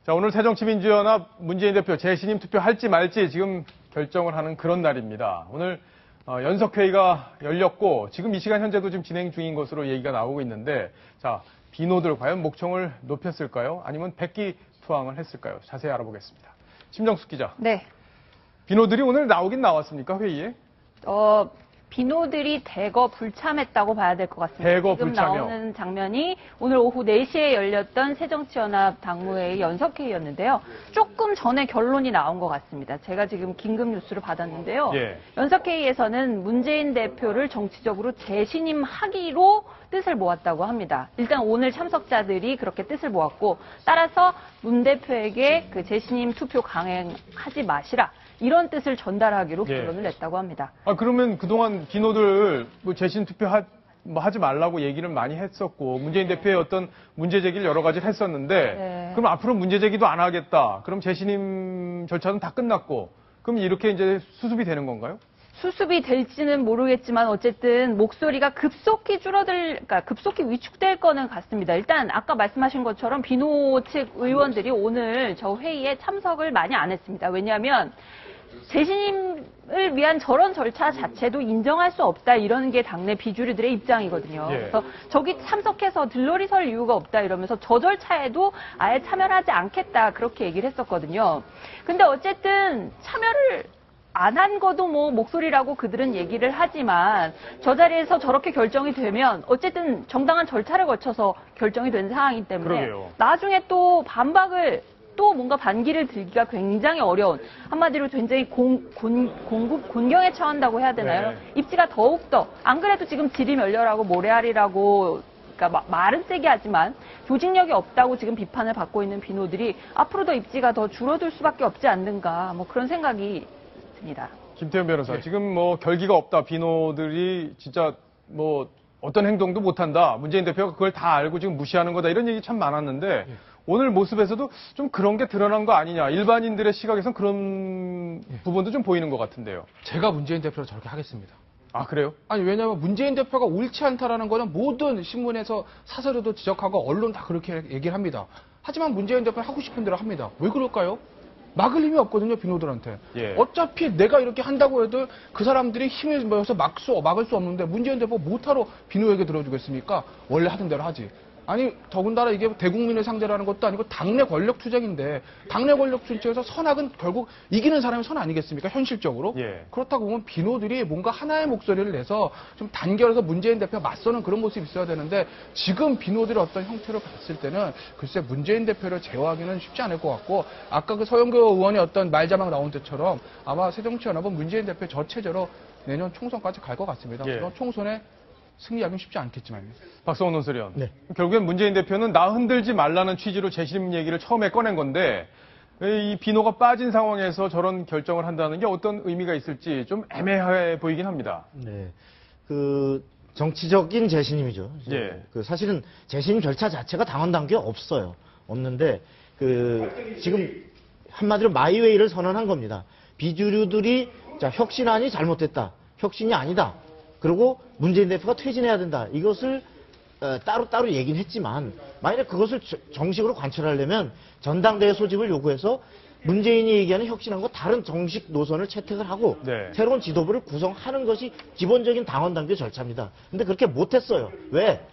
자, 오늘 새정치민주연합 문재인 대표 재신임 투표할지 말지 지금 결정을 하는 그런 날입니다. 오늘 연석회의가 열렸고 지금 이 시간 현재도 지금 진행 중인 것으로 얘기가 나오고 있는데, 자, 비노들 과연 목청을 높였을까요? 아니면 백기투항을 했을까요? 자세히 알아보겠습니다. 심정숙 기자. 네. 비노들이 오늘 나오긴 나왔습니까, 회의에? 비노들이 대거 불참했다고 봐야 될 것 같습니다. 대거 지금 불참이요? 나오는 장면이 오늘 오후 4시에 열렸던 새정치연합 당무회의 연석회의였는데요. 조금 전에 결론이 나온 것 같습니다. 제가 지금 긴급 뉴스를 받았는데요. 예. 연석회의에서는 문재인 대표를 정치적으로 재신임하기로 뜻을 모았다고 합니다. 일단 오늘 참석자들이 그렇게 뜻을 모았고, 따라서 문 대표에게 그 재신임 투표 강행하지 마시라, 이런 뜻을 전달하기로 결론을 냈다고 합니다. 그러면 그동안 비노들 뭐 재신 투표 하지 말라고 얘기를 많이 했었고, 문재인 대표의 어떤 문제 제기를 여러 가지를 했었는데, 네. 그럼 앞으로 문제 제기도 안 하겠다. 그럼 재신임 절차는 다 끝났고, 그럼 이렇게 이제 수습이 되는 건가요? 수습이 될지는 모르겠지만 어쨌든 목소리가 급속히 그러니까 급속히 위축될 거는 같습니다. 일단 아까 말씀하신 것처럼 비노 측 의원들이 오늘 저 회의에 참석을 많이 안 했습니다. 왜냐하면 재신임을 위한 저런 절차 자체도 인정할 수 없다, 이런 게 당내 비주류들의 입장이거든요. 예. 그래서 저기 참석해서 들러리 설 이유가 없다 이러면서 저 절차에도 아예 참여를 하지 않겠다, 그렇게 얘기를 했었거든요. 근데 어쨌든 참여를 안 한 것도 뭐 목소리라고 그들은 얘기를 하지만, 저 자리에서 저렇게 결정이 되면 어쨌든 정당한 절차를 거쳐서 결정이 된 상황이기 때문에 그러게요. 나중에 또 반박을, 또 뭔가 반기를 들기가 굉장히 어려운, 한마디로 굉장히 곤경에 처한다고 해야 되나요? 네. 입지가 더욱더, 안 그래도 지금 질이 멸렬하고 모래알이라고, 그러니까 말은 세게 하지만 조직력이 없다고 지금 비판을 받고 있는 비노들이 앞으로 더 입지가 더 줄어들 수밖에 없지 않는가, 뭐 그런 생각이 듭니다. 김태현 변호사, 지금 뭐 결기가 없다, 비노들이 진짜 뭐 어떤 행동도 못한다, 문재인 대표가 그걸 다 알고 지금 무시하는 거다, 이런 얘기 참 많았는데, 오늘 모습에서도 좀 그런 게 드러난 거 아니냐, 일반인들의 시각에선 그런 부분도 좀 보이는 것 같은데요. 제가 문재인 대표를 저렇게 하겠습니다. 아, 그래요? 아니, 왜냐하면 문재인 대표가 옳지 않다라는 거는 모든 신문에서 사설에도 지적하고 언론 다 그렇게 얘기를 합니다. 하지만 문재인 대표는 하고 싶은 대로 합니다. 왜 그럴까요? 막을 힘이 없거든요, 비노들한테. 예. 어차피 내가 이렇게 한다고 해도 그 사람들이 힘을 모여서 막을 수 없는데, 문재인 대표 못하러 비노에게 들어주겠습니까? 원래 하던 대로 하지. 아니, 더군다나 이게 대국민을 상대로 하는 것도 아니고 당내 권력 투쟁인데, 당내 권력 투쟁에서 선악은 결국 이기는 사람이 선 아니겠습니까? 현실적으로. 예. 그렇다고 보면 비노들이 뭔가 하나의 목소리를 내서 좀 단결해서 문재인 대표와 맞서는 그런 모습이 있어야 되는데, 지금 비노들의 어떤 형태로 봤을 때는 글쎄 문재인 대표를 제어하기는 쉽지 않을 것 같고, 아까 그 서영교 의원의 어떤 말자막 나온 때처럼 아마 새정치연합은 문재인 대표 저 체제로 내년 총선까지 갈 것 같습니다. 예. 그런 총선에 승리하기는 쉽지 않겠지만요. 박성원 논설위원. 네. 결국엔 문재인 대표는 나 흔들지 말라는 취지로 재신임 얘기를 처음에 꺼낸 건데, 이 비노가 빠진 상황에서 저런 결정을 한다는 게 어떤 의미가 있을지 좀 애매해 보이긴 합니다. 네. 정치적인 재신임이죠. 예. 사실은 재신임 절차 자체가 당원 단계에 없는데, 지금 한마디로 마이웨이를 선언한 겁니다. 비주류들이, 혁신안이 잘못됐다, 혁신이 아니다, 그리고 문재인 대표가 퇴진해야 된다, 이것을 따로 얘기는 했지만, 만약에 그것을 정식으로 관철하려면 전당대회 소집을 요구해서 문재인이 얘기하는 혁신안과 다른 정식 노선을 채택을 하고, 네. 새로운 지도부를 구성하는 것이 기본적인 당원 단계 절차입니다. 근데 그렇게 못했어요. 왜?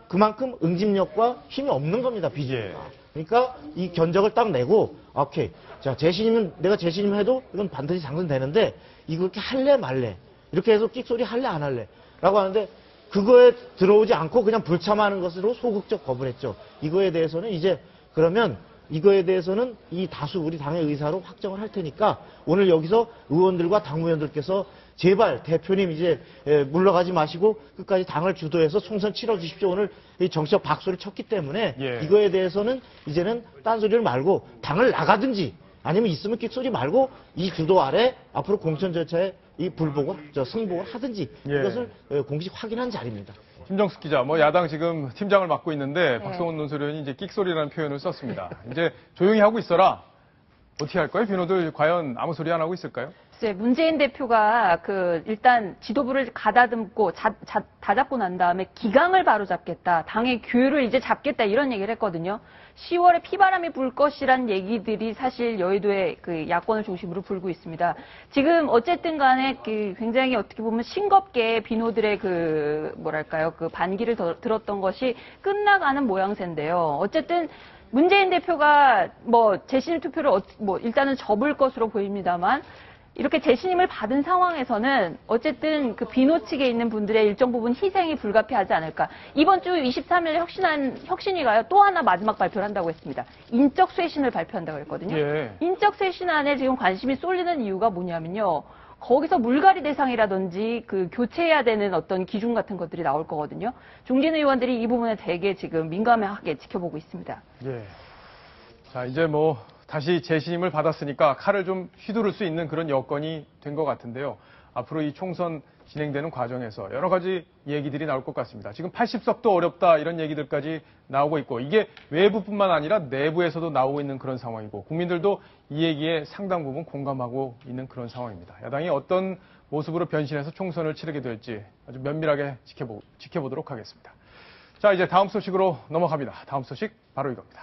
그만큼 응집력과 힘이 없는 겁니다, 비주류가. 그러니까 이 견적을 딱 내고, 오케이, 자, 내가 재신임 해도 이건 반드시 당선되는데, 이거 그렇게 할래 말래, 이렇게 해서 끽소리 할래 안 할래 라고 하는데, 그거에 들어오지 않고 그냥 불참하는 것으로 소극적 거부를 했죠. 이거에 대해서는 이 다수 우리 당의 의사로 확정을 할 테니까, 오늘 여기서 의원들과 당무위원들께서 제발 대표님 이제 물러가지 마시고 끝까지 당을 주도해서 총선 치러 주십시오. 오늘 이 정치적 박수를 쳤기 때문에, 이거에 대해서는 이제는 딴소리를 말고 당을 나가든지, 아니면 있으면 끽소리 말고 이 주도 아래 앞으로 공천 절차에 이 승복을 하든지, 이것을 공식 확인한 자리입니다. 심정숙 기자, 야당 지금 팀장을 맡고 있는데, 박성원 논설위원이 이제 끽소리라는 표현을 썼습니다. 이제 조용히 하고 있어라. 어떻게 할까요? 비노들 과연 아무 소리 안 하고 있을까요? 글쎄, 문재인 대표가 일단 지도부를 가다듬고 다잡고 난 다음에 기강을 바로 잡겠다. 당의 규율을 이제 잡겠다. 이런 얘기를 했거든요. 10월에 피바람이 불 것이란 얘기들이 사실 여의도의 야권을 중심으로 불고 있습니다. 지금 어쨌든 간에 굉장히 어떻게 보면 싱겁게 비노들의 반기를 들었던 것이 끝나가는 모양새인데요. 어쨌든 문재인 대표가 재신임 투표를 일단은 접을 것으로 보입니다만 이렇게 재신임을 받은 상황에서는 어쨌든 비노 측에 있는 분들의 일정 부분 희생이 불가피하지 않을까. 이번 주 23일 혁신위가요, 또 하나 마지막 발표를 한다고 했습니다. 인적 쇄신을 발표한다고 했거든요. 예. 인적 쇄신안에 지금 관심이 쏠리는 이유가 뭐냐면요. 거기서 물갈이 대상이라든지 교체해야 되는 어떤 기준 같은 것들이 나올 거거든요. 중진 의원들이 이 부분에 되게 지금 민감하게 지켜보고 있습니다. 예. 자, 이제 다시 재신임을 받았으니까 칼을 좀 휘두를 수 있는 그런 여건이 된 것 같은데요. 앞으로 이 총선 진행되는 과정에서 여러 가지 얘기들이 나올 것 같습니다. 지금 80석도 어렵다 이런 얘기들까지 나오고 있고 이게 외부뿐만 아니라 내부에서도 나오고 있는 그런 상황이고 국민들도 이 얘기에 상당 부분 공감하고 있는 그런 상황입니다. 야당이 어떤 모습으로 변신해서 총선을 치르게 될지 아주 면밀하게 지켜보도록 하겠습니다. 자, 이제 다음 소식으로 넘어갑니다. 다음 소식 바로 이겁니다.